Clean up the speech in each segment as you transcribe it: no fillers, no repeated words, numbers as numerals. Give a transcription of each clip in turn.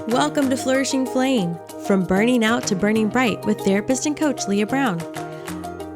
Welcome to Flourishing Flame, from burning out to burning bright with therapist and coach Leah Brown.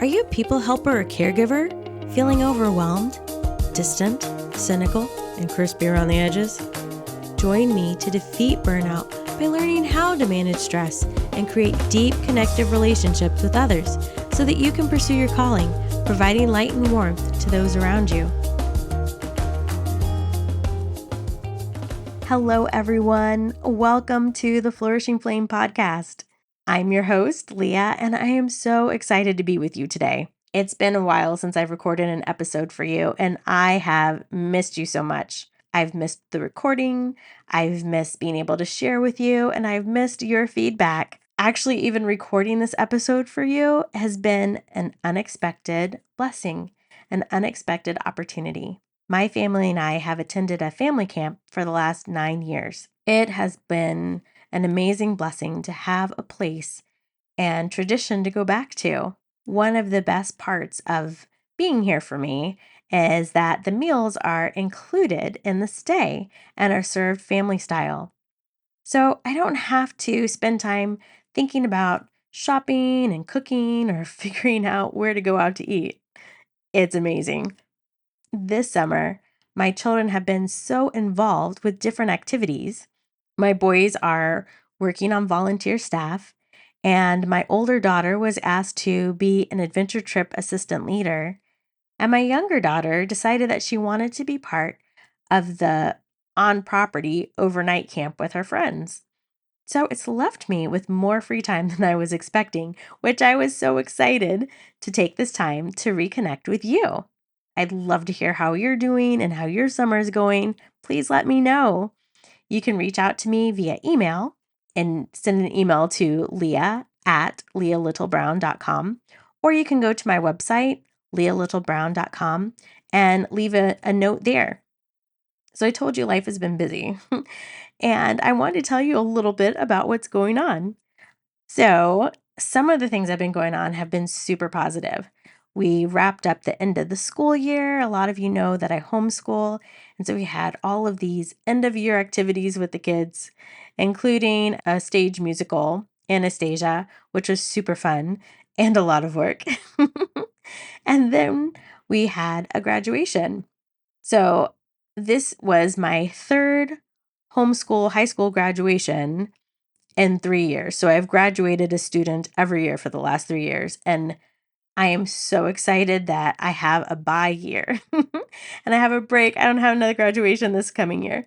Are you a people helper or caregiver, feeling overwhelmed, distant, cynical, and crispy around the edges? Join me to defeat burnout by learning how to manage stress and create deep connective relationships with others so that you can pursue your calling, providing light and warmth to those around you. Hello, everyone. Welcome to the Flourishing Flame podcast. I'm your host, Leah, and I am so excited to be with you today. It's been a while since I've recorded an episode for you, and I have missed you so much. I've missed the recording, I've missed being able to share with you, and I've missed your feedback. Actually, even recording this episode for you has been an unexpected blessing, an unexpected opportunity. My family and I have attended a family camp for the last 9 years. It has been an amazing blessing to have a place and tradition to go back to. One of the best parts of being here for me is that the meals are included in the stay and are served family style. So I don't have to spend time thinking about shopping and cooking or figuring out where to go out to eat. It's amazing. This summer, my children have been so involved with different activities. My boys are working on volunteer staff, and my older daughter was asked to be an adventure trip assistant leader. And my younger daughter decided that she wanted to be part of the on property overnight camp with her friends. So it's left me with more free time than I was expecting, which I was so excited to take this time to reconnect with you. I'd love to hear how you're doing and how your summer is going. Please let me know. You can reach out to me via email and send an email to leah@leahlittlebrown.com, or you can go to my website, leahlittlebrown.com, and leave a note there. So I told you life has been busy, and I want to tell you a little bit about what's going on. So, some of the things that have been going on have been super positive. We wrapped up the end of the school year. A lot of you know that I homeschool. And so we had all of these end of year activities with the kids, including a stage musical, Anastasia, which was super fun and a lot of work. And then we had a graduation. So, this was my third homeschool high school graduation in 3 years. So I've graduated a student every year for the last 3 years, and I am so excited that I have a bye year and I have a break. I don't have another graduation this coming year.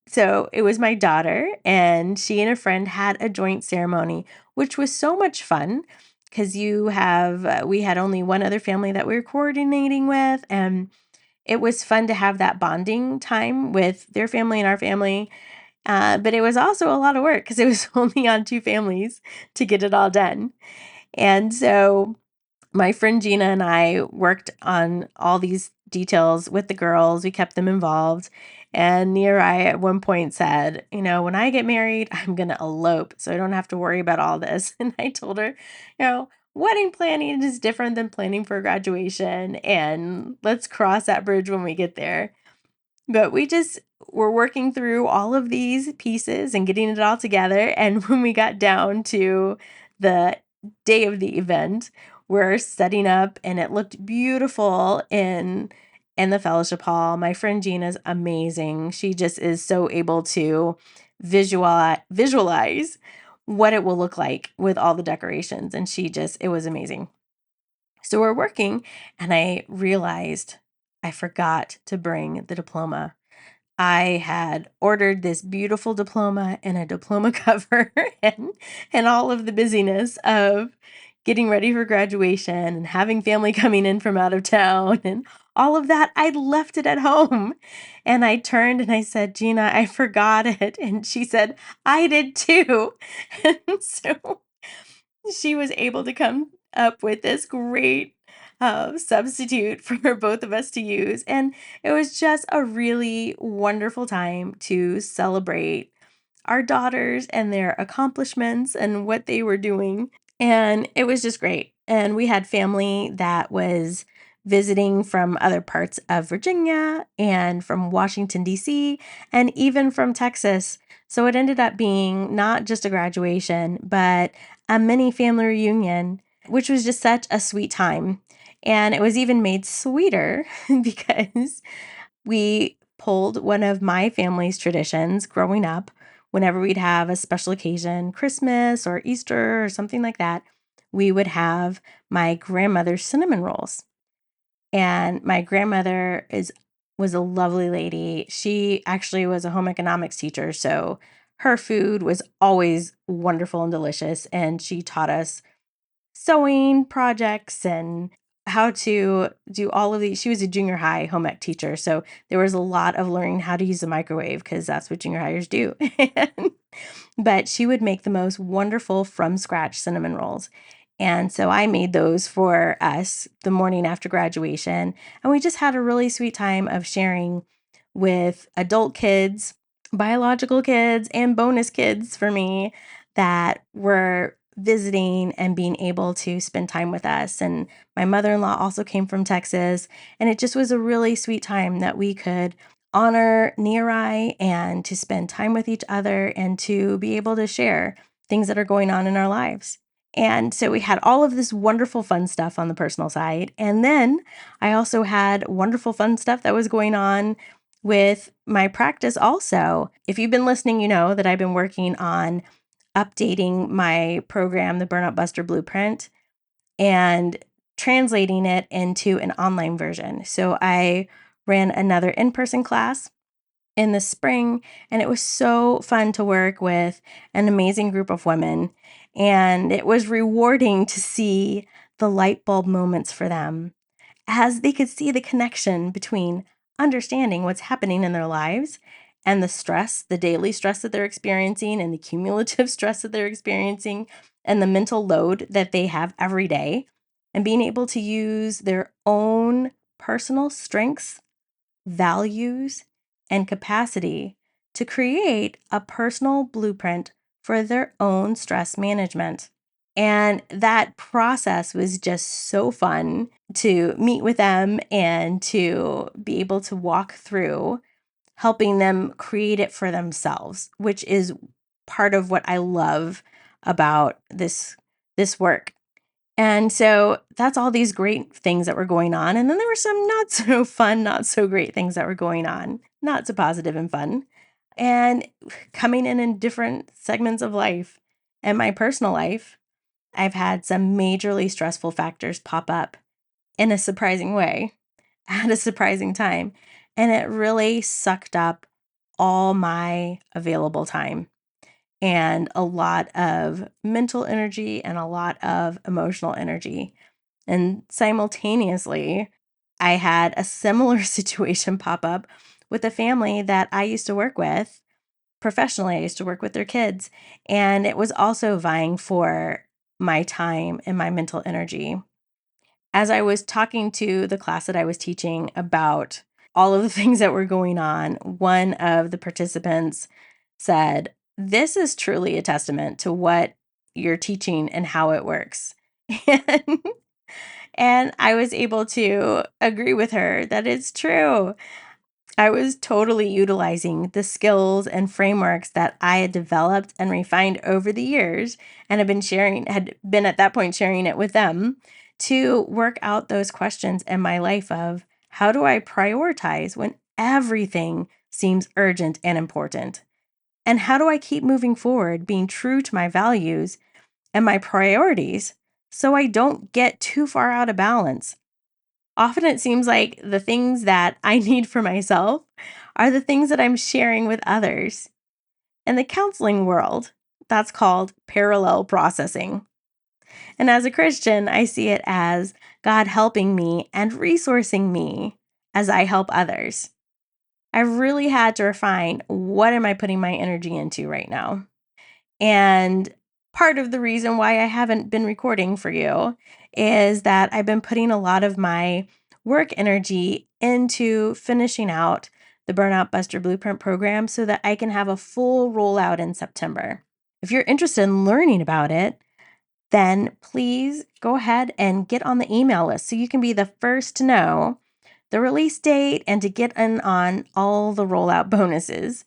So it was my daughter, and she and a friend had a joint ceremony, which was so much fun because we had only one other family that we were coordinating with, and it was fun to have that bonding time with their family and our family. But it was also a lot of work because it was only on 2 families to get it all done. And so my friend Gina and I worked on all these details with the girls. We kept them involved. And Nearai at one point said, when I get married, I'm going to elope so I don't have to worry about all this. And I told her, wedding planning is different than planning for graduation. And let's cross that bridge when we get there. But we just were working through all of these pieces and getting it all together. And when we got down to the day of the event, we're setting up and it looked beautiful in the fellowship hall. My friend Gina's amazing. She just is so able to visualize what it will look like with all the decorations. And it was amazing. So we're working, and I realized I forgot to bring the diploma. I had ordered this beautiful diploma and a diploma cover and all of the busyness of getting ready for graduation and having family coming in from out of town and all of that. I left it at home. And I turned and I said, Gina, I forgot it. And she said, I did too. And so she was able to come up with this great substitute for both of us to use. And it was just a really wonderful time to celebrate our daughters and their accomplishments and what they were doing. And it was just great. And we had family that was visiting from other parts of Virginia and from Washington, D.C., and even from Texas. So it ended up being not just a graduation, but a mini family reunion, which was just such a sweet time. And it was even made sweeter because we pulled one of my family's traditions growing up. Whenever we'd have a special occasion, Christmas or Easter or something like that, we would have my grandmother's cinnamon rolls. And my grandmother was a lovely lady. She actually was a home economics teacher, so her food was always wonderful and delicious. And she taught us sewing projects and how to do all of these. She was a junior high home ec teacher, so there was a lot of learning how to use the microwave because that's what junior hires do. But she would make the most wonderful from scratch cinnamon rolls. And so I made those for us the morning after graduation. And we just had a really sweet time of sharing with adult kids, biological kids, and bonus kids for me that were visiting and being able to spend time with us. And my mother in law also came from Texas. And it just was a really sweet time that we could honor Neri and to spend time with each other and to be able to share things that are going on in our lives. And so we had all of this wonderful fun stuff on the personal side. And then I also had wonderful fun stuff that was going on with my practice also. If you've been listening, you know that I've been working on updating my program, the Burnout Buster Blueprint, and translating it into an online version. So I ran another in-person class in the spring, and it was so fun to work with an amazing group of women. And it was rewarding to see the light bulb moments for them as they could see the connection between understanding what's happening in their lives and the stress, the daily stress that they're experiencing, and the cumulative stress that they're experiencing, and the mental load that they have every day, and being able to use their own personal strengths, values, and capacity to create a personal blueprint for their own stress management. And that process was just so fun to meet with them and to be able to walk through helping them create it for themselves, which is part of what I love about this work. And so that's all these great things that were going on. And then there were some not so fun, not so great things that were going on, not so positive and fun, and coming in different segments of life. And my personal life, I've had some majorly stressful factors pop up in a surprising way at a surprising time. And it really sucked up all my available time and a lot of mental energy and a lot of emotional energy. And simultaneously, I had a similar situation pop up with a family that I used to work with professionally. I used to work with their kids, and it was also vying for my time and my mental energy. As I was talking to the class that I was teaching about all of the things that were going on, one of the participants said, "This is truly a testament to what you're teaching and how it works." And, and I was able to agree with her that it's true. I was totally utilizing the skills and frameworks that I had developed and refined over the years and had been at that point sharing it with them to work out those questions in my life of how do I prioritize when everything seems urgent and important? And how do I keep moving forward, being true to my values and my priorities so I don't get too far out of balance? Often it seems like the things that I need for myself are the things that I'm sharing with others. In the counseling world, that's called parallel processing. And as a Christian, I see it as God helping me and resourcing me as I help others. I really had to refine what am I putting my energy into right now? And part of the reason why I haven't been recording for you is that I've been putting a lot of my work energy into finishing out the Burnout Buster Blueprint program so that I can have a full rollout in September. If you're interested in learning about it, then please go ahead and get on the email list so you can be the first to know the release date and to get in on all the rollout bonuses.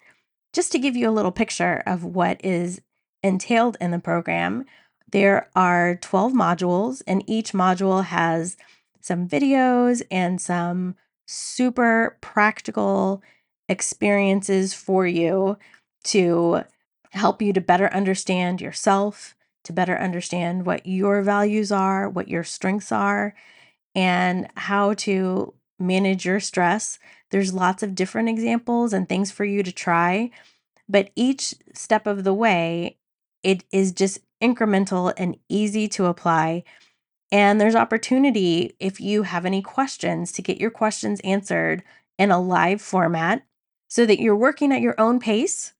Just to give you a little picture of what is entailed in the program, there are 12 modules, and each module has some videos and some super practical experiences for you to help you to better understand yourself, to better understand what your values are, what your strengths are, and how to manage your stress. There's lots of different examples and things for you to try, but each step of the way, it is just incremental and easy to apply. And there's opportunity if you have any questions to get your questions answered in a live format so that you're working at your own pace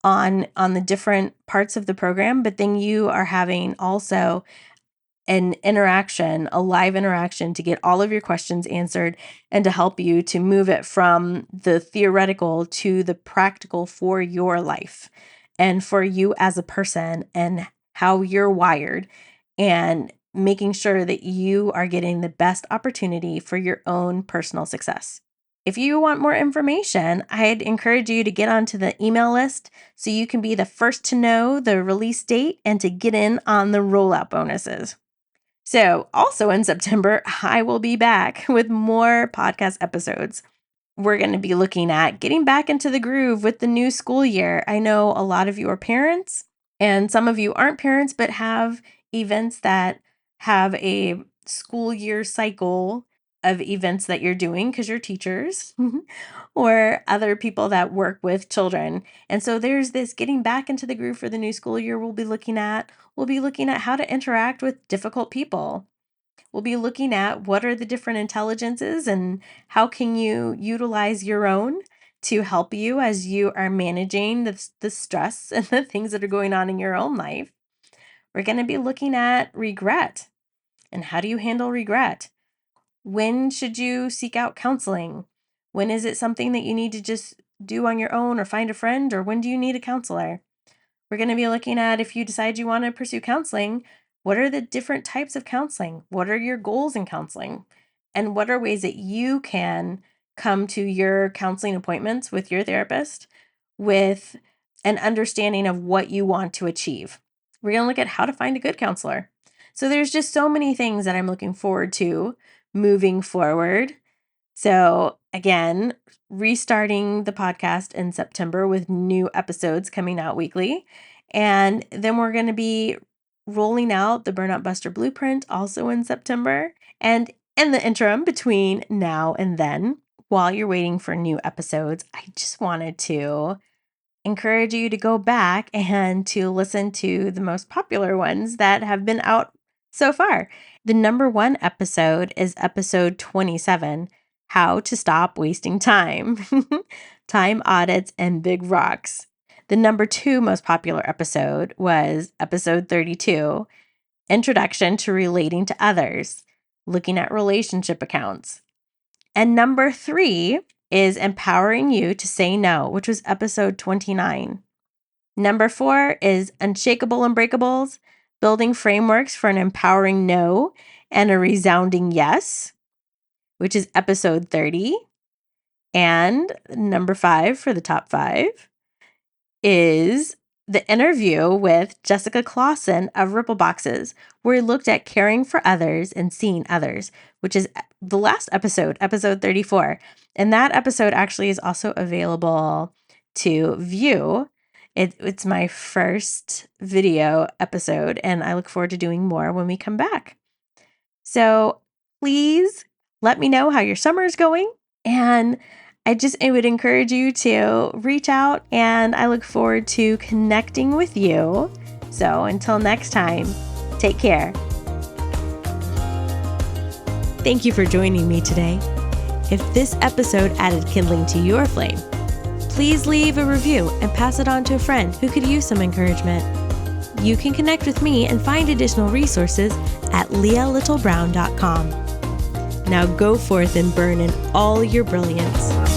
on the different parts of the program, but then you are having also an interaction, a live interaction to get all of your questions answered and to help you to move it from the theoretical to the practical for your life and for you as a person and how you're wired, and making sure that you are getting the best opportunity for your own personal success. If you want more information, I'd encourage you to get onto the email list so you can be the first to know the release date and to get in on the rollout bonuses. So, also in September, I will be back with more podcast episodes. We're going to be looking at getting back into the groove with the new school year. I know a lot of you are parents, and some of you aren't parents, but have events that have a school year cycle of events that you're doing because you're teachers or other people that work with children. And so there's this getting back into the groove for the new school year we'll be looking at. We'll be looking at how to interact with difficult people. We'll be looking at what are the different intelligences and how can you utilize your own to help you as you are managing the stress and the things that are going on in your own life. We're going to be looking at regret and how do you handle regret? When should you seek out counseling? When is it something that you need to just do on your own or find a friend, or when do you need a counselor? We're going to be looking at if you decide you want to pursue counseling, what are the different types of counseling? What are your goals in counseling? And what are ways that you can come to your counseling appointments with your therapist with an understanding of what you want to achieve? We're going to look at how to find a good counselor. So there's just so many things that I'm looking forward to moving forward. So again, restarting the podcast in September with new episodes coming out weekly. And then we're going to be rolling out the Burnout Buster Blueprint also in September. And in the interim between now and then, while you're waiting for new episodes, I just wanted to encourage you to go back and to listen to the most popular ones that have been out so far. The number one episode is episode 27, How to Stop Wasting Time, Time Audits and Big Rocks. The number two most popular episode was episode 32, Introduction to Relating to Others, looking at relationship accounts. And number three is Empowering You to Say No, which was episode 29. Number four is Unshakable Unbreakables, Building Frameworks for an Empowering No and a Resounding Yes, which is episode 30. And number five for the top five is the interview with Jessica Clausen of Ripple Boxes, where we looked at caring for others and seeing others, which is the last episode, episode 34. And that episode actually is also available to view. It's my first video episode, and I look forward to doing more when we come back. So please let me know how your summer is going. And I would encourage you to reach out, and I look forward to connecting with you. So until next time, take care. Thank you for joining me today. If this episode added kindling to your flame, please leave a review and pass it on to a friend who could use some encouragement. You can connect with me and find additional resources at leahlittlebrown.com. Now go forth and burn in all your brilliance.